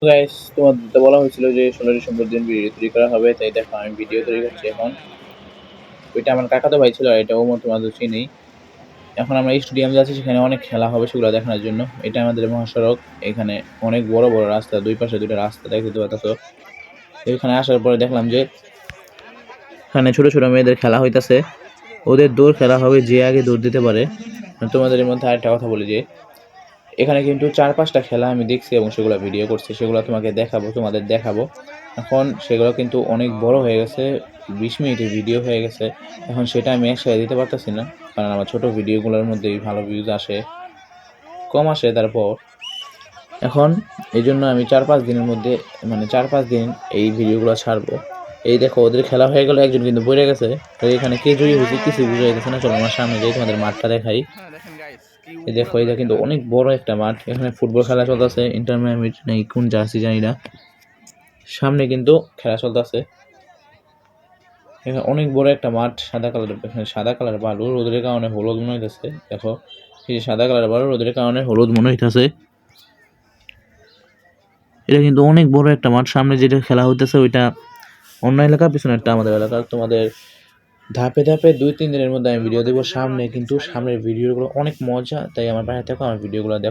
Guys তোমাদের বলা হয়েছিল যে ১৬ ডিসেম্বর দিন ভিডিও তৈরি করা হবে, তাই দেখো আমি ভিডিও তৈরি করছি এখন। ওইটা আমার কাকাতো ভাই ছিল, আর এটা ওমর, তোমাদের চিনি। এখন আমরা স্টেডিয়াম যাচ্ছি, সেখানে অনেক খেলা হবে সেগুলো দেখানোর জন্য। এটা আমাদের মহাসড়ক, এখানে অনেক বড় বড় রাস্তা, দুই পাশে দুইটা রাস্তা দেখতে পাচ্ছো। এখানে আসার পরে দেখলাম যে এখানে ছোট ছোট মেয়েদের খেলা হইতাছে, ওদের দৌড় খেলা হবে, যে আগে দৌড় দিতে পারে। তোমাদের মধ্যে আরেকটা কথা বলি যে এখানে কিন্তু ৪-৫টা খেলা আমি দেখছি এবং সেগুলো ভিডিও করছি, সেগুলো তোমাদের দেখাবো। এখন সেগুলো কিন্তু অনেক বড় হয়ে গেছে, ২০ মিনিটের ভিডিও হয়ে গেছে। এখন সেটা আমি একসাথে দিতে পারতেছি না, কারণ আমার ছোট ভিডিওগুলোর মধ্যেই ভালো ভিউজ আসে, কম আসে তারপর। এখন এই জন্য আমি ৪-৫ দিনের মধ্যে, মানে ৪-৫ দিন এই ভিডিওগুলো ছাড়বো। এই দেখো ওদের খেলা হয়ে গেল, একজন কিন্তু পড়ে গেছে। তো এখানে কে জয়ী হয়েছে কিছু বুঝা যাইতেছে না। চলো আমার সামনে যাই, তোমাদের মাঠটা দেখাই। এই দেখো, এটা কিন্তু অনেক বড় একটা মাঠ, এখানে ফুটবল খেলা চলতেছে, ইন্টারমিডিয়েট নেই কোন জার্সি জানি না, সামনে কিন্তু খেলা চলতেছে। এখানে অনেক বড় একটা মাঠ, সাদা কালার, এখানে সাদা কালার বালু, রোদের কারণে হলুদ মনে হইতেছে। দেখো এই যে সাদা কালার বালু, রোদের কারণে হলুদ মনে হইতেছে। এটা কিন্তু অনেক বড় একটা মাঠ, সামনে যেটা খেলা হইতেছে ওইটা অন্য এলাকা, পিছনে একটা আমাদের এলাকা। তোমাদের ধাপে ধাপে ২-৩ দিনের মধ্যে আমি ভিডিও দেবো। সামনে কিন্তু সামনের ভিডিওগুলো অনেক মজা, তাই আমার পাশে থাকো, আমার ভিডিওগুলো দেখো।